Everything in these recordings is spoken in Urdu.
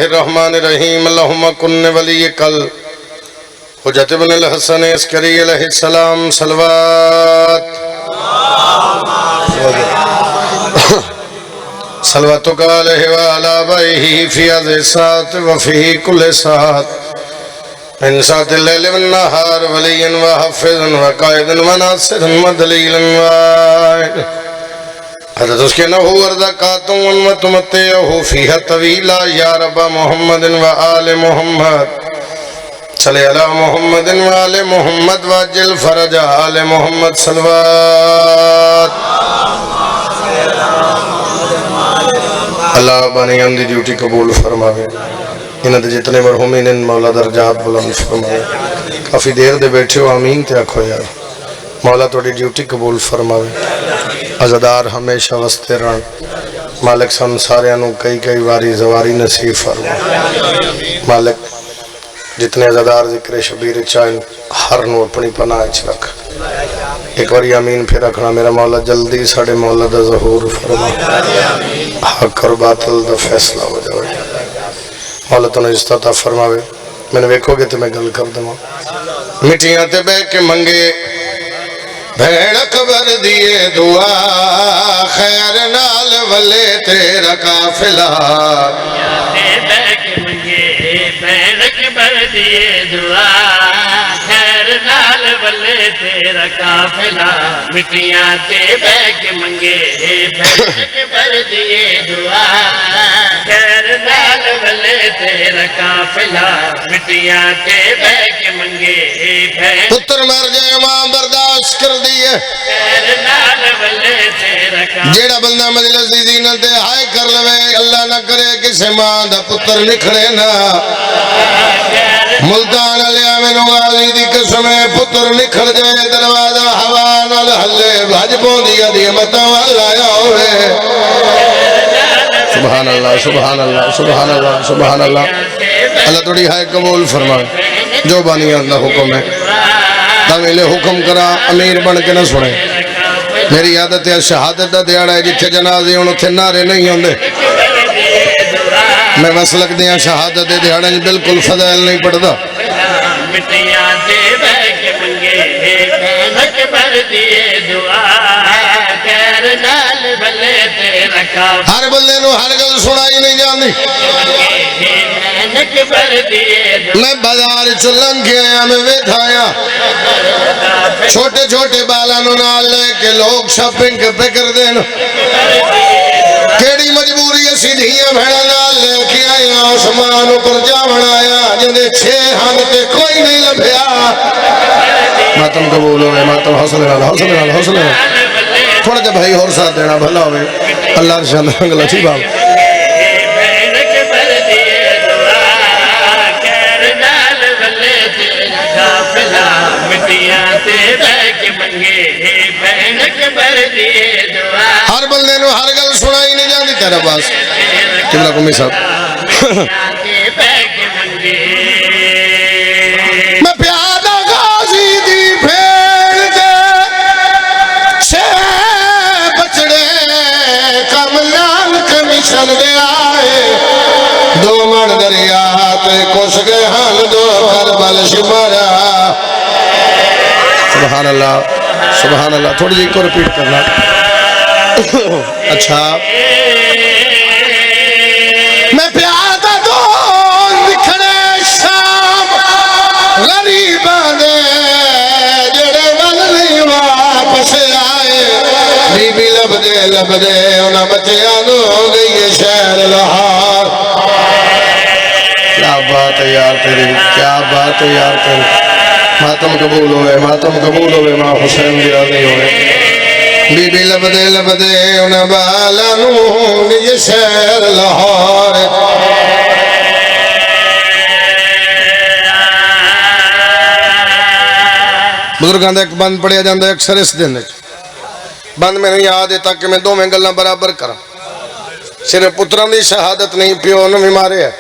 اللہ الرحمن الرحیم اللہم کن ولی کل حجت ابن الحسن عسکری علیہ السلام صلوات صلواتک علیہ وعلی آبائہ فی هذه الساعة وفی کل ساعة من ساعة اللیل والنہار ولیا وحفظا وقائدا وناصرا ودلیلا وعائدا حضرت اس کے نحو ورزقاتم ومتمتعہ فیہا طویلا یا رب محمد و آل محمد صلی علی محمد و آل محمد واجل فرج آل محمد صلوات اللہ بانی ہم دی ڈیوٹی قبول فرماوے انہاں دے جتنے مرحومین ان مولا درجات بلند فرمائے کافی دیر دے بیٹھے ہو آمین تے آکھو یار مولا توڑی ڈیوٹی قبول فرماوے عزدار ہمیشہ وستے رہن مالک سن سارے انہوں کئی واری زواری نصیب فرمائے مالک جتنے عزدار ذکر شبیر چاہیں ہر نو اپنی پناہ اچھ رکھ ایک واری آمین پھر رکھنا میرا مولا جلدی ساڑھے مولا دا ظہور فرمائے حق اور باطل دا فیصلہ ہو جائے مولا تو نے استعطا فرماوے میں نے ویکھو گے تو میں گل کر دوں مٹیاں تے بے کے منگے بھیڑ قبر دیے دعا خیر نال ولے تیرا قافلہ بھیڑ کے منگے بھیڑ قبر دیے دعا خیر نال ولے تیرا قافلہ مٹیاں تے بے کے منگے بھیڑ قبر دیے دعا خیر نال ولے تیرا قافلہ مٹیاں تے بے کے منگے پتر مر جائے ماں برداشت کر دیئے جیڑا بندہ مجلس دی زینت دے ہائے کر لوے اللہ نہ کرے کسے ماں دا پتر نکھڑے نا ملتان علیہ آمین والی دی قسمے پتر نکھڑ جائے دروازہ ہوا نہ لہلے بھاج پون دیا دی مطا والا آیا ہوئے سبحان اللہ سبحان اللہ سبحان اللہ سبحان اللہ اللہ توڑی ہائے قبول فرمائے جو بانی اللہ حکم ہے تعمیلِ حکم کرا امیر بن کے نہ سنے میری عادت ہے شہادت دا دیاڑا ہے جتھے جنازے انہوں تھے نعرے نہیں ہوندے میں مسلک دیا شہادت دے دیاڑا جی بالکل فضائل نہیں پڑھتا مٹیاں دے بے منگے بینک بر دیے دعا خیر نال بلے تیرا کام ہر بلے نو ہر گل سنائی نہیں جاندی میں بازار چلن کے آیا میں ویدھایا چھوٹے چھوٹے بالانوں نال لے کے لوگ شاپنگ پہ کر دینا کیڑی مجبوری اسی دھیاں بھیڑا نال لے کے آیا عثمان پر جا بنایا جنہیں 6 ہانتے کوئی نہیں لبھیا ماتم قبول ہوئے ماتم حوصلے نال حوصلے نال حوصلے نال تھوڑا جب بھائی اور ساتھ دینا بھلا ہوئے اللہ رشان انگلہ ٹھیک باپ ہر بندے نو ہر گل سنائی نہیں جاندی تیرا باس قبلہ کمی صاحب میں پیادہ غازی دی بھیڑ دے سے بچڑے کملان کمیشن دے آئے 2 مڑ دریات کش گئے ہن 2 کربل شمارا سبحان اللہ سبحان اللہ تھوڑی جی کو ریپیٹ کرنا اچھا میں پیادہ دون دکھنے شام غریباں دے جڑے ول نہیں واپس آئے بی بی لب دے انہاں بچیاں نو ہو گئی ہے شہر لاہور کیا بات ہے یار تیری کیا بات ہے یار تیری ماتم قبول ہوئے ماتم قبول ہوئے ماں حسین دی راضی ہوئے بی بی لب دے انہیں بالا نون یہ شہر لاہور بزرگاں دا ایک بند پڑھیا جاندہ اکثر اس دن بند میں نہیں یاد ہے تاکہ میں 2 گلاں برابر کرا صرف پتران دی شہادت نہیں پیو انہوں بھی مارے ہے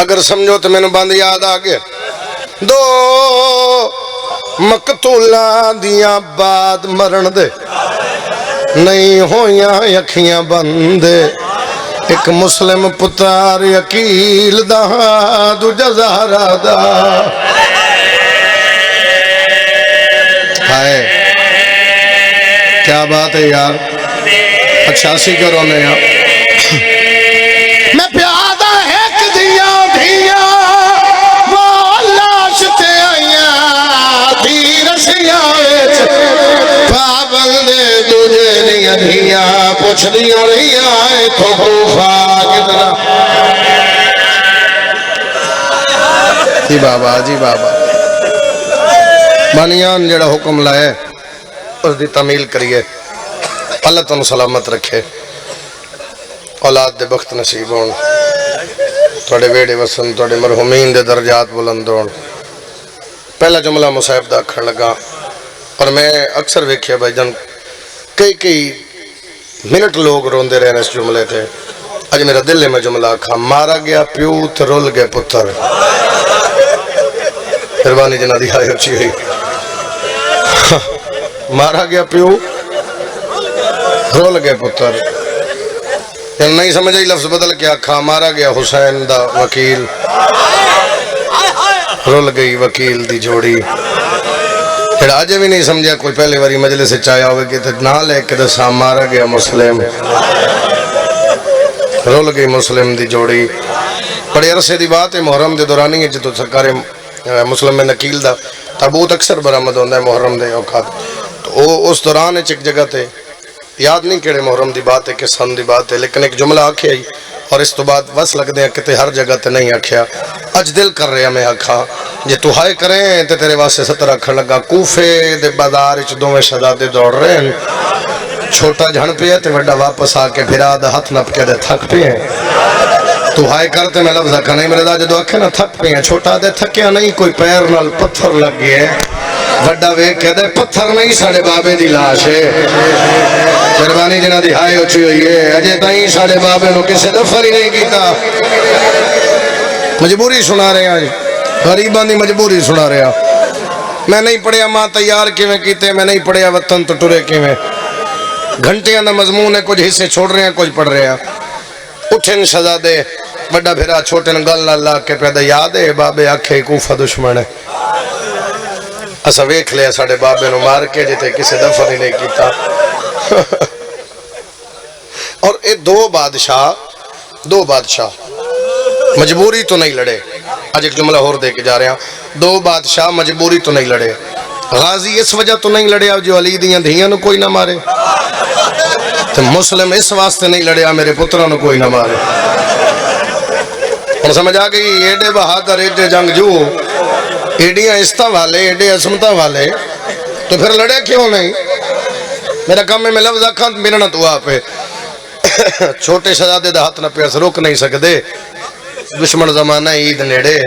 اگر سمجھو تو میں نے بند یاد آگے 2 مقتولاں دیاں بعد مرن دے نہیں ہویاں اکھیاں بندے ایک مسلم پتر عقیل دا دوجا زہرا دا ہائے کیا بات ہے یار 85 کرو نے یار میں پیادہ ایک دیا دھیا وہ لاش تے آئیاں دی رسیاں پابندے دوجے دیا دھیا پوچھ دیا رہیا ہے تو خوفا کتنا جی بابا جی بابا بانیان جڑا حکم لائے اس دی تعمیل کریے اللہ تنو سلامت رکھے اولاد دے بخت نصیب ہون توڑے ویڑے وسن توڑے مرحومین دے درجات بلند ہون پہلا جملہ مصاحب دا کھڑ لگا اور میں اکثر ویکھیا بھائی جان کئی منٹ لوگ روندے رہنے اس جملے تھے آج میرا دل میں جملہ کھا مارا گیا پیو تے رول گئے پتر مہربانی جنہ دی ہائے اچھی ہوئی مارا گیا پیو رول گئے پتر نہیں سمجھ آئی لفظ بدل کیا کھا مارا گیا حسین دا وکیل رول گئی وکیل دی جوڑی پھر آجے بھی نہیں سمجھا کوئی پہلے واری مجلس سے چاہیا ہوئے کہ نہ لے کے دسا مارا گیا مسلم رول گئی مسلم دی جوڑی بڑے عرصے دی بات ہے محرم دے دورانی ہے جتو سرکار مسلم میں نکیل دا تابوت اکثر برآمد ہوندہ ہے محرم دے اوقات تو اس دوران ایک جگہ تے یاد نہیں کیڑے محرم دی بات ہے کہ سن دی بات ہے لیکن ایک جملہ آکھے آئی اور اس تو بعد بس لگ دیں کہ تے ہر جگہ تے نہیں آکھیا اج دل کر رہا میں آکھا جے تو ہائے کریں تے تیرے واسے 17 کھڑ لگا کوفے دے بازار اچ دوویں شہزادے دوڑ رہے ہیں چھوٹا جھن پہ ہے تے وڈا واپس آ کے پھرا دا ہاتھ نپ کے دے تھک پہ ہیں تو ہائے کرتے میں لفظ آکھا نہیں میرے دا جدو آکھے نا تھک پہ ہیں چھوٹا دے تھکیا نہیں کوئی پیر نال پتھر لگ گئے وڈا وے کہ دے پتھر نہیں ساڑے بابے دی لاش ہے مہربانی جنہ دی ہائے اچھی ہوئی ہے اجے تائیں ساڑے بابے نو کسے دفر ہی نہیں کیتا مجبوری سنا رہے ہیں غریبان دی مجبوری سنا رہے ہیں میں نہیں پڑھیا ماں تیار کیویں کیتے میں نہیں پڑھیا وطن تو ٹرے کیویں گھنٹیاں دا مضمون ہے کچھ حصے چھوڑ رہے ہیں کچھ پڑھ رہے ہیں اٹھن شہزادے بڑا بھیرا چھوٹے گل اللہ کے پیدا یاد ہے بابے آکھے کوفہ دشمن ہے اسا ویکھ لیا ساڑے بابے نو مار کے جتے کسے دفر ہی نہیں کیتا اور اے دو بادشاہ مجبوری تو نہیں لڑے آج ایک جملہ اور دے کے جا رہے ہیں دو بادشاہ مجبوری تو نہیں لڑے غازی اس وجہ تو نہیں لڑے جو علی دیاں دھیاں نو کوئی نہ مارے تو مسلم اس واسطے نہیں لڑے میرے پتروں نو کوئی نہ مارے اور سمجھ آ گئی ایڈے بہادر ایڈے جنگجو ایڈیاں عزتاں والے ایڈے عظمتاں والے تو پھر لڑے کیوں نہیں میرا کام میں لفظ آکھاں میرا نہ تو آپ ہے چھوٹے شہزادے دا ہاتھ نہ پیس روک نہیں سکتے دشمن زمانہ عید نیڑے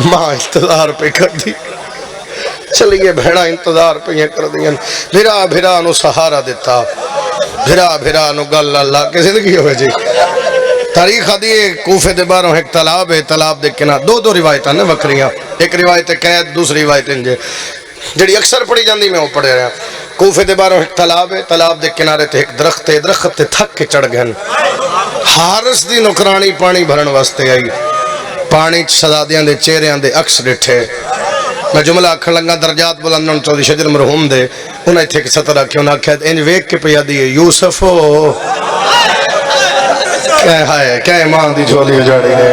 ماں انتظار پہ کر دی چلیے بھیڑا انتظار پہ یہ کر دیا بھیرا نو سہارا دیتا بھیرا نو گل اللہ کی زندگی ہوئے جی تاریخ دیئے کوفے دے باروں ایک تالاب ہے تالاب دے کنارے دو روایتاں نے وکریاں ایک روایت قید دوسری روایت انجے جڑی اکثر پڑھی جاندی میں وہ پڑھے رہا کوفے دے باروں ایک تالاب ہے تالاب دے کنارے تے ایک درخت تے تھک کے چڑھ گئن حارس دی نکرانی پانی بھرن واسطے آئی پانی شہزادیاں دے چہریاں دے عکس ڈٹھے میں جملہ آکھن لگا درجات بلندن چودھری شجر مرحوم دے انہیں تھے کہ 17 کیوں نہ کہتے انج ویک کے پیا دیئے یوسفو کیا ایمان دی جھولی اجاڑی ہے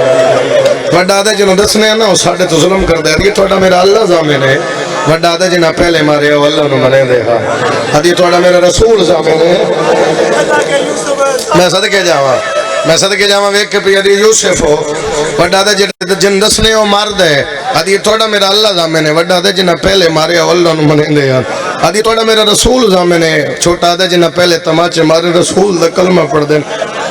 وڈا دے جنہوں دسنے ہیں نا اس ساڑھے تو ظلم کر دے یہ توڑا میرا اللہ زامن ہے وڈا دے جنہاں پہلے مارے ہو اللہ انہوں منے دے ہاں یہ توڑا میرا رسول زامن ہے میں صدقے جاواں ویک کے پیا دیئے یوسف ہو وڈا دے جن دسنے ہو مار دے یہ توڑا میرا اللہ زامن ہے وڈا دے جنہاں پہلے مارے ہو اللہ انہوں منے دے ہاں یہ توڑا میرا رسول زامن ہے چھوٹا دے جنہاں پہلے تماچے مارے رسول دے کلمہ پڑھ دیں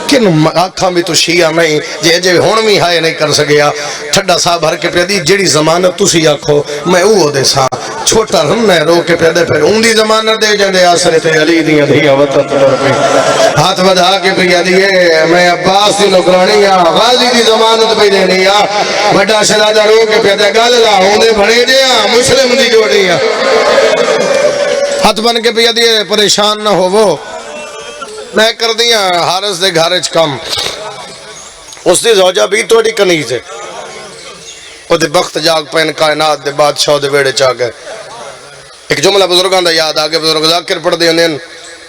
کن آنکھاں بھی تو شیعہ نہیں جے ہون بھی ہائے نہیں کر سکیا ٹھڈا صاحب ہر کے پیدی جڑی زمانت تسی آکھو میں اوہ دے ساں چھوٹا رن ہے رو کے پیدے پھر اندی زمانت دے جاندے آسرے تے علی دیاں دھیاں وطن تلر پہ ہاتھ بدھا کے پیا دیئے میں عباس دی نکرانی غازی دی زمانت پہ دینی بڑا شہزادہ رو کے پیدے گل لا ہوندے بھڑے دیا مسلم دی جوڑی ہاتھ بن کے پیا دیئے پریشان نہ ہو وہ میں کر دیا حارث دے گھر وچ کم اس دی زوجہ بھی تھوڑی کنیز ہے وہ دے بخت جاگ پین کائنات دے بادشاہ دے ویڑے چاہ گئے ایک جملہ بزرگاں دا یاد آگے بزرگ ذاکر پڑھ دے انہیں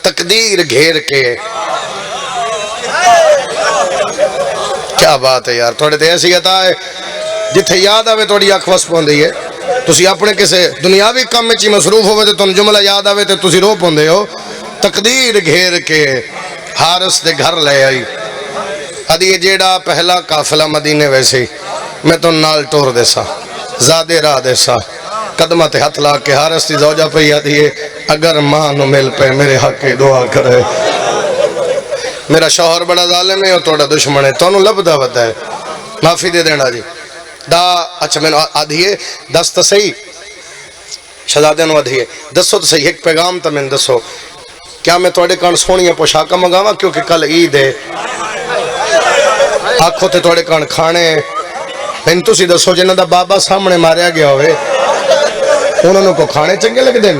تقدیر گھیر کے کیا بات ہے یار تھوڑے تے ایسی عطا ہے جتھے یاد آوے تھوڑی آنکھ وس پوندی ہے تسی اپنے کسے دنیاوی کام وچ مصروف ہوئے تے تن جملہ یاد آوے تے تسی رو پوندے ہو تقدیر گھیر کے حارث دے گھر لے آئی ادھی جیڑا پہلا قافلہ مدینے ویسے میں تو نال ٹور دیسا زادے راہ دیسا قدمہ تے ہاتھ لا کے حارث دی زوجہ پہ یادی ہے اگر ماں نو مل پہ میرے حق کی دعا کرے میرا شوہر بڑا ظالم ہے اور توڑا دشمن ہے تو انہوں لبدا بتا ہے معافی دے دینا جی دا اچھا میں آدھیے دست صحیح شہزادے نو آدھیے دسو تو صحیح ایک پیغام تا میں دسو کیا میں توڑے کان سونی پوشاکا منگاوا کیونکہ کل عید ہے آنکھوں تے توڑے کان کھانے میں تو سی دسو جنہ دا بابا سامنے ماریا گیا ہوئے انہوں نے کو کھانے چنگے لگ دیں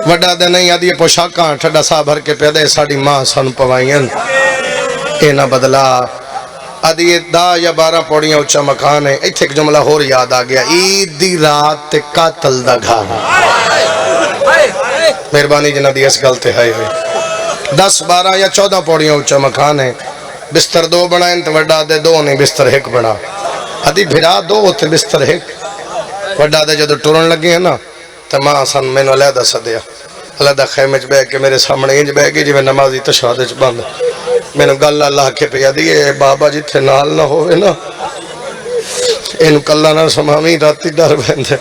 وڈا دے نہیں آدھی پوشاکاں ٹھڈا سا بھر کے پیدے ساڑی ماں سن پوائین اے نہ بدلا آدھی دا یا 12 پوڑیاں اچھا مکان ہے ایتھے ایک جملہ ہور یاد آ گیا عید دی رات تے قاتل دا گھر مہربانی جنہ دی اس گلتے ہے 10 12 یا 14 پوڑیاں اچھا مکان ہے بستر 2 بنائیں تو وڈا دے 2 نہیں بستر 1 بنا آدھی بھرا 2 ہوتے بستر 1 وڈا دے جدو ٹورن لگے ہیں نا تو ماں سن میں نے علیحدہ صدیا علیحدہ خیمے چ بے کے میرے سامنے انج بے گی جی میں نمازی تشہد چ بند میں نے گل اللہ کے پیا دی بابا جتھے نال نہ ہوئے نا اینو کلا نہ سماوی راتی ڈر بندے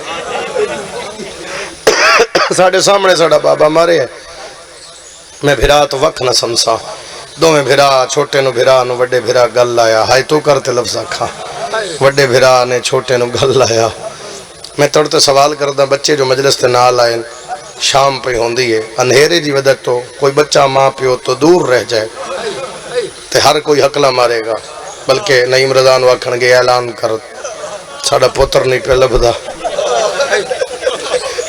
ساڑھے سامنے ساڑھا بابا مارے ہے میں بھرا تو وقت نہ سمسا دو میں بھرا چھوٹے نو بھرا نو وڈے بھرا گل لایا ہائی تو کرتے لفظ آکھا وڈے بھرا نے چھوٹے نو گل لایا میں توڑتے سوال کردہ بچے جو مجلس تے نال آئیں شام پہ ہوندی ہے اندھیرے جی وجہ تو کوئی بچہ ماں پیو تو دور رہ جائے تے ہر کوئی حقلہ مارے گا بلکہ نعیم رضا نو آکھن گے اعلان کر ساڑا پوتر نہیں پہ لبدا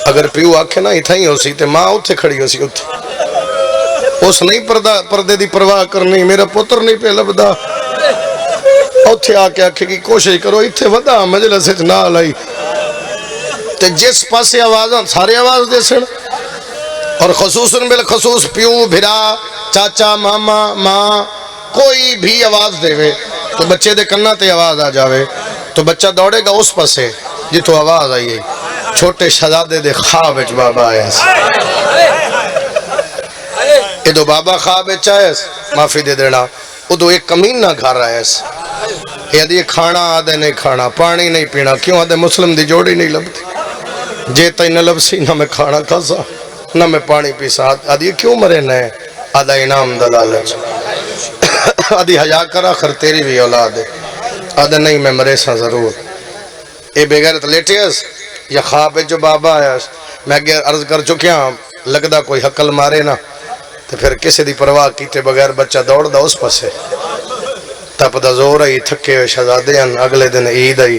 اگر پیو آکھے نا اتھا ہی ہو سی تے ماں اتھے کھڑی ہو سی اتھے اس نہیں پردے دی پرواہ کرنی میرا پوتر نہیں پہ لبدا اتھے آکے آکھے کی کوشش کرو اتھے ودا مجلس نہ لائی تے جس پاسے آوازاں سارے آواز دے سن اور خصوصاً بالخصوص پیو بھرا چاچا ماما ماں کوئی بھی آواز دے وے تو بچے دے کنہ تے آواز آ جاوے تو بچہ دوڑے گا اس پاسے جتو آواز آئیے چھوٹے شہزادے دے خواب وچ بابا آیا ادو بابا خواب وچ آیا معافی دے دینا ادو ایک کمین نہ گھر آیا یہ کھانا آدھے نہیں کھانا پانی نہیں پینا کیوں آدھے مسلم دی جوڑی نہیں لبتی جے تائی نہ لبسی نہ میں کھانا کھاسا نہ میں پانی پیسا آدھی کیوں مرے نئے آدھا انعام دلالچ آدھی حیاء کر آخر تیری بھی اولاد ہے آدھا نہیں میں مرے سا ضرور اے بغیرت لیٹیس یا خواب جو بابا آیا میں اگر عرض کر چکیا لگدا کوئی حقل مارے نا تو پھر کسی دی پرواہ کیتے بغیر بچہ دوڑ دا اس پسے تب دا زور آئی تھکے ہوئے شہزادے ہیں اگلے دن عید آئی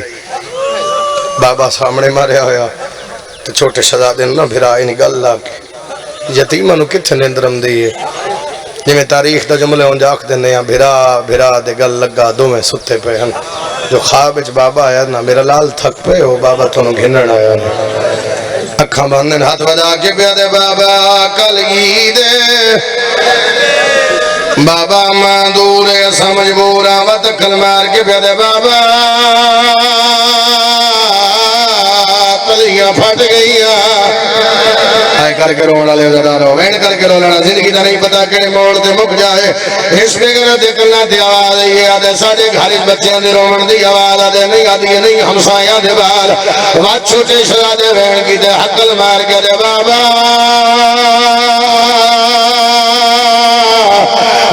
بابا سامنے مارے ہویا تو چھوٹے شہزادے نہ بھرا انہی گل لاکے یتیمہ نو کتھے نیندرم دیئے جی میں تاریخ دا جملے ہوں جاک دینے ہیں بھرا دے گل لگا دو میں ستے پہ ہیں جو خواب اچ بابا آیا نا میرا لال تھک پہ ہو بابا تو نو گھنن آیا نا اکھاں باندھن ہاتھ بدا کے پیا دے بابا کل عیدے بابا ماں دور ہے سمجھ بورا وط کل مار کے پیا دے بابا کلیاں پھٹ گئیاں آئے کر کے رونا لے ذرا رو وین کر کے رونا زندگی دا نہیں پتا کہنے موڑ دے مک جائے اس پہ کرنا دیکھنا دی آواز آئی ہے آدھے ساڑھے گھاری بچیاں دے رومن دی آواز آدھے نہیں آدھی نہیں ہمسایاں دے بار وات چھوٹے شرا دے وین کی دے حقل مار کے دے بابا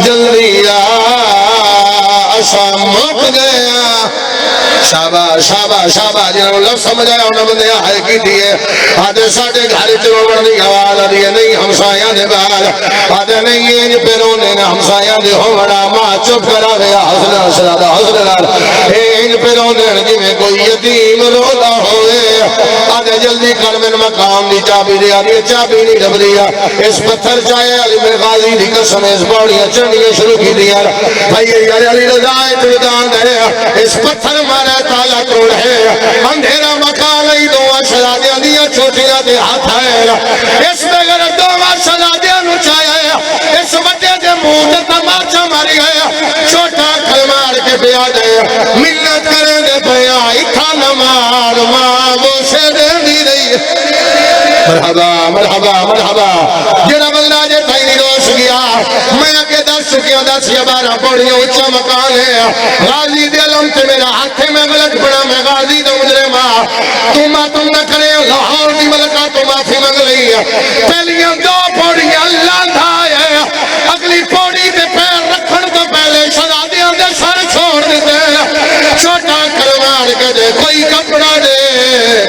جلدی آ اسا مک گیا شاباش شاباش شاباش جنہوں لفظ سمجھ آیا انہوں بندے آئے کی دیئے آدھے ساڑھے گھاری چلوڑ دی آواز آدھے نہیں ہمسایاں دے بار آدھے نہیں یہ پیرونے نے ہمسایاں دے ہو بڑا ماں چپ کرا گیا حسن حسن حسن لال پہ روندے جی میں کوئی یتیم روتا ہوئے آدھے جلدی کر میں مقام دی چابی دیا دی چابی نہیں ڈب دیا اس پتھر چاہے علی میں غازی دی قسم اس باڑیاں چڑھنیاں شروع کی دیا بھائی یار علی رضا اتردان ہے اس پتھر مارے تالا توڑ ہے اندھیرا مکان ای دو شہزادیاں دیا چھوٹیاں دے ہاتھ ہے اس بغیر دو شہزادیاں نو چاہے اس بڑے دے منہ تے تماچا ماری ہے چھوٹا کلمار کے پیا دے منت کرے دے پیا اتھا نمار ماں وہ سے دے دی رہی مرحبا مرحبا مرحبا جڑا بندہ جے تھائی نہیں روش گیا میں اگے 10 یا 12 پوڑیاں اونچا مکان ہے غازی دے علم تے میرا ہاتھ میں غلط بڑا میں غازی دا مجرمہ تم نہ کرے لاہور دی ملکہ تو معافی مانگ لئی پہلیاں 2 پوڑیاں اللہ دھائے اگلی پوڑی تے پیر رکھن تو پہلے شہزادیاں دے سر چھوڑ دیتے چھوٹا کلمار کے دے کوئی کپڑا دے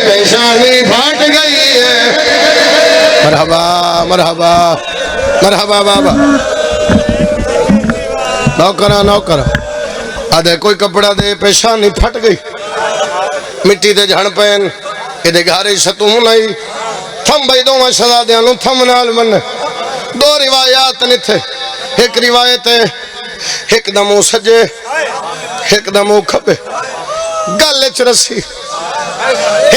پیشانی پھاٹ گئی ہے مرحبا مرحبا مرحبا بابا نوکرہ آدھے کوئی کپڑا دے پیشانی پھٹ گئی مٹی دے جھڑ پین ادھے گھارے شتوں نہیں تھم بھائی دو شہزادیاں نو تھم نال من 2 روایات نتھے ایک روایت ہے ایک دمو سجے ایک دمو کھبے گل چ رسی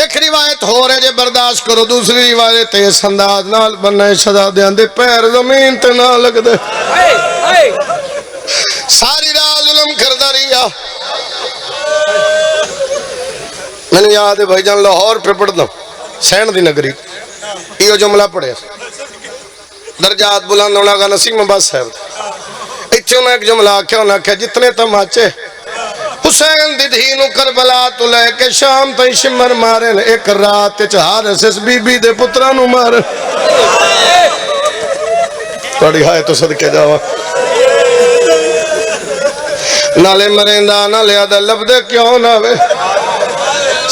ایک روایت ہو رہے جے برداشت کرو دوسری روایت ہے اس انداز نال بننے شہزادیاں دے پیر زمین تے نہ لگ دے ساری رات ظلم کردہ رہیا میں نے یاد ہے بھائی جان لاہور پہ پڑھ دوں سین دی نگری یہ جملہ پڑھے درجات بلند ہونا گا نسیم عباس صاحب اتھے انہیں ایک جملہ کیا انہیں کہا جتنے تماچے حسین دی دھینو کربلا تو لے کے شام تائی شمر مارن ایک رات چہار اس بی بی دے پترانو مارن توڑی ہائے تو صدقے جاوا نالے مرندہ نالے آدھا لب دے کیوں نہ وے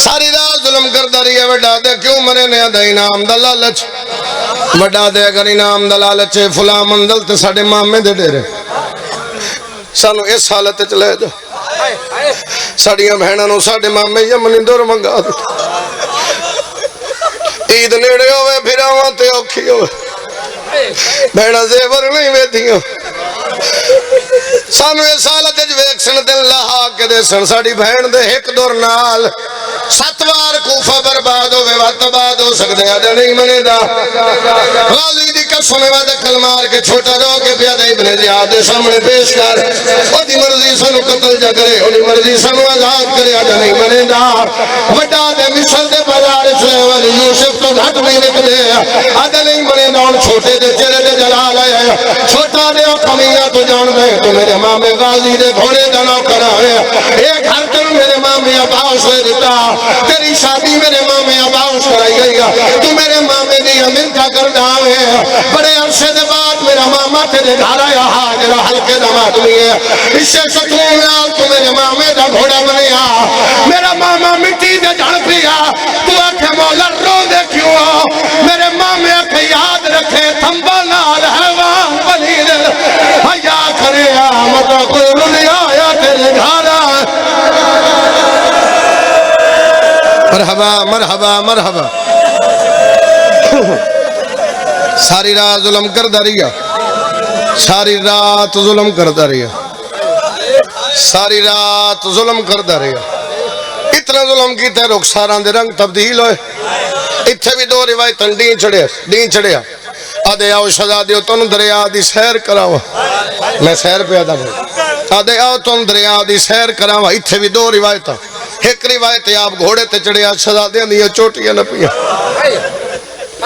ساری رات ظلم کردہ رہی ہے وڈا دے کیوں مرے نے آدھا انعام دا لالچ وڈا دے اگر انعام دا لالچ فلا منزل تے ساڑے مامے دے ڈے رہے سانو اس حالت چلے جا ساڑیاں بہنانو ساڑے مامے یمنی دور منگا دے عید نیڑے ہوئے پھر آوان تے اوکھی ہوئے بہنہ زیور نہیں بیتھیاں سانو اس حالت جو ایکسن دن لہا کے دے سن ساڑی بہن دے ایک دور نال 7 بار کوفہ برباد ہوئے وقت بعد ہو سکتے ہیں نہیں منے دا غازی دی قسم وعدہ کلمار کے چھوٹا رو کے پیادہ ابن زیاد دے سامنے پیش کر او دی مرضی سنو قتل جا کرے او دی مرضی سنو آزاد کرے آجا نہیں منے دا وڈا دے مصر دے بازار سلیمان یوسف تو گھٹ نہیں نکلے آجا نہیں منے دا ان چھوٹے دے چرے دے جلال آئے چھوٹا دے کمیاں تو جان دے تو میرے ماں میں غازی دے گھوڑے دنوں کرا ہے ایک ہر تن میرے ماں میں عباس لے دیتا تیری شادی میرے ماں میں عباس کرائی گئی تو میرے ماں میں دی امین کا کر داؤں ہے بڑے عرصے دے بعد میرا ماما تیرے گھر آیا حاجرہ ہلکے دمات ہوئی ہے اس سے ستون لال تو میرے ماں میں دا گھوڑا بنیا میرا ماما مٹی دے جھڑ پیا تو آکھے مولا رو دے کیوں میرے ماں میں آکھے یاد رکھے تھمبا نال حیوان بنی دے حیا کرے آمدہ کوئی رلی آیا تیرے گھر مرحبا مرحبا مرحبا ساری رات ظلم کردہ رہیا ساری رات ظلم کردہ رہیا ساری رات ظلم کردہ رہیا اتنا ظلم کیتا ہے رخساران دے رنگ تبدیل ہوئے اتھے بھی 2 روایتاں دین چڑھیا آدھے آؤ شہزادیو تن دریا دی سیر کراوا میں سیر پہ آدھا بھائی آدھے آؤ تن دریا دی سیر کراوا اتھے بھی 2 روایتاں ایک روایت آپ گھوڑے تے چڑھیا شہزادیاں دیا چوٹیاں نہ پیا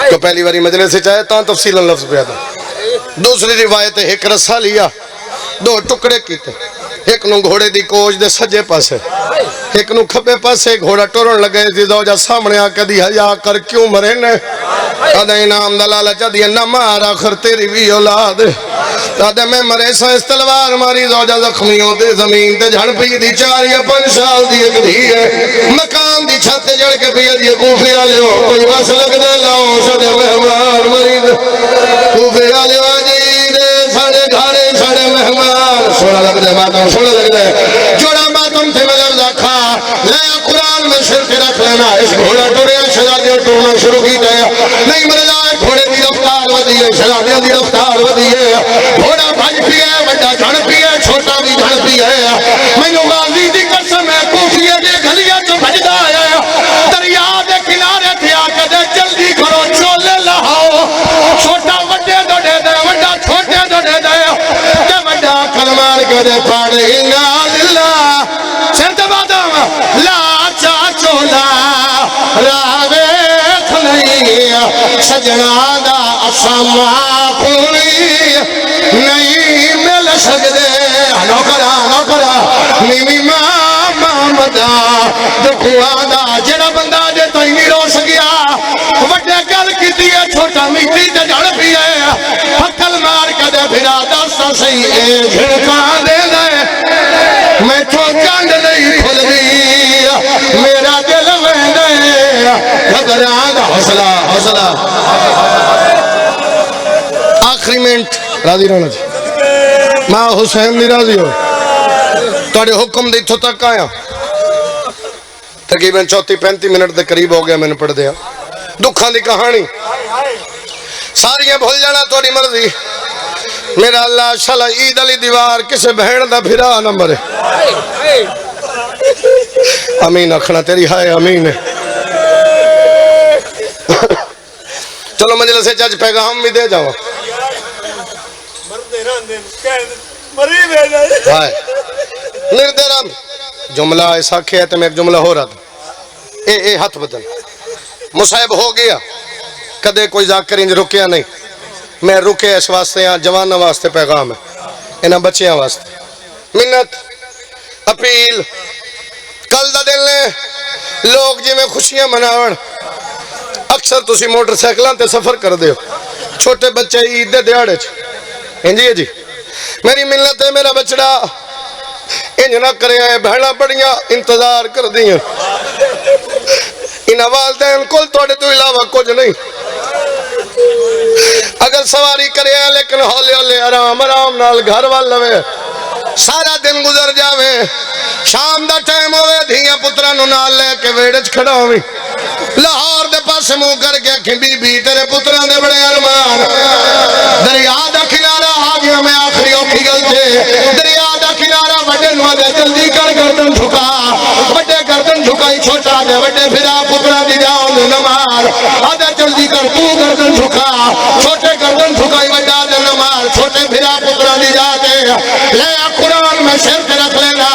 تو پہلی باری مجلس سے چاہے تاں تفصیل لفظ پہ آدھا دوسری روایت ایک رسا لیا 2 ٹکڑے کیتے ایک نو گھوڑے دی کوچ دے سجے پاسے ایک نو کھبے پاسے گھوڑا ٹورن لگے تھی زوجہ سامنے آکے دی حیا کر کیوں مرے نے آدھے انعام دلالہ چا دیا نہ مار آخر تیری بھی اولاد آدھے میں مرے سا اس تلوار ماری زوجہ زخمیوں دے زمین تے جھڑ پی دی 4 یا 5 سال دی ایک دی ہے مکان دی چھت جڑ کے پی دی کوفے آلے ہو کوئی بس لگ دے لاؤ سڑے مہمان مرید کوفے آلے ہو جی دے سڑے گھارے سڑے مہمان سوڑا لگ دے ماتم سوڑا لگ دے جوڑا ماتم تھے میں لفظہ کھا لے قرآن میں سر کے رکھ لینا اس گھوڑا ٹورے شہزادیاں ٹورنا شروع کی گیا نہیں مر جائے گھوڑے کی رفتار ودی ہے شہزادیاں دی رفتار ودی ہے گھوڑا بھج پی ہے بڑا جھڑ پی ہے چھوٹا بھی جھڑ پی ہے مینوں غازی دی قسم ہے کوفیے دے گلیاں چ بھجدا ہے دریا دے کنارے تے آ کے دے جلدی کرو چولے لہاؤ چھوٹا وڈے دوڑے دے وڈا چھوٹے دوڑے دے تے وڈا کلمار کے دے پڑھ انا للہ سر تے بادام لا چا چولا راوے سجنا دا اساما پوری نہیں مل سکدے نوکرا نیوی ماں مدا دکھوا دا جڑا بندہ جے تائیں نہیں رو سکیا وڈے گل کیتی ہے چھوٹا مٹی تے جڑ پی ہے پھکل مار کے دے پھرا دس صحیح اے جھڑکاں دے دے میں تو کنڈ نہیں کھلدی میرا دل ویندے گھبراں دا حوصلہ آخری منٹ راضی رہنا جی ماں حسین نہیں راضی ہو تھوڑے حکم دی اتھوں تک آیا تقریباً 34-35 منٹ دے قریب ہو گیا میں نے پڑھ دیا دکھاں دی کہانی ساریاں بھول جانا تھوڑی مرضی میرا اللہ شالا عید علی دیوار کسے بہن دا پھرا نمبر ہے امین اکھنا تیری ہائے امین ہے چلو مجلس سے جج پیغام بھی دے جاؤ نردرم جملہ ایسا کیا تو میں ایک جملہ ہو رہا تھا اے ہاتھ بدل مصائب ہو گیا کدے کوئی ذاکرین رکیا نہیں میں رکے اس واسطے یہاں جوانہ واسطے پیغام ہے انہاں بچیاں واسطے منت اپیل کل دا دن لے لوگ جی میں خوشیاں مناون اکثر تسی موٹر سائیکلان تے سفر کر دیو چھوٹے بچے عید دے دیاڑے جی میری ملت ہے میرا بچڑا انج نہ کرے آئے بہنا بڑیاں انتظار کر دیا انہاں والدین کل توڑے تو علاوہ کچھ نہیں اگر سواری کرے آئے لیکن ہولے ہولے آرام نال گھر وال لوے سارا دن گزر جاوے شام دا ٹائم ہوئے دھیاں پترہ نو نال لے کے ویڑج کھڑا ہوئی لاہور دے پاس منہ کر کے کہ بی بی تیرے پترہ دے بڑے ارمان دریا دا کنارہ آگیا میں آخری اوکھی گلتے دریا دا کنارہ وڈے نوہ دے جلدی کر گردن جھکا وڈے گردن جھکائی چھوٹا دے وڈے پھرا پترہ دی جاؤں نمار آدھے جلدی کر تو گردن جھکا چھوٹے گردن جھکائی وڈا دے نمار چھوٹے پھرا پترہ دی جاتے لے قرآن میں شیر کے رکھ لینا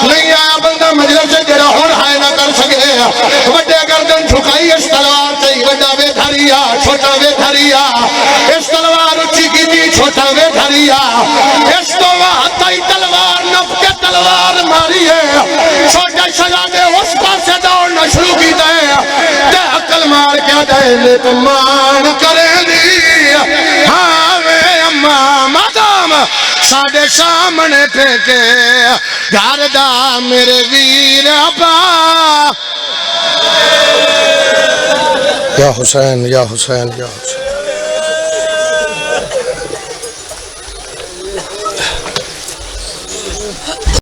نہیں آیا بندہ مجلس سے جرہ ہون ہائے نہ کر سکے وڈے گردن جھکائی اس تلوار چاہی وڈا وے دھریا چھوٹا وے دھریا اس تلوار اچھی کی دی چھوٹا وے دھریا اس تو وہاں تائی تلوار نف کے تلوار ماری ہے چھوٹے شہزادے اس پاس سے دوڑنا شروع کی دے عقل مار کے دے لے تو مان کرے دی ہاں وے اماں مادام ساڑے سامنے پھینکے گھر دا میرے ویر ابا یا حسین یا حسین یا حسین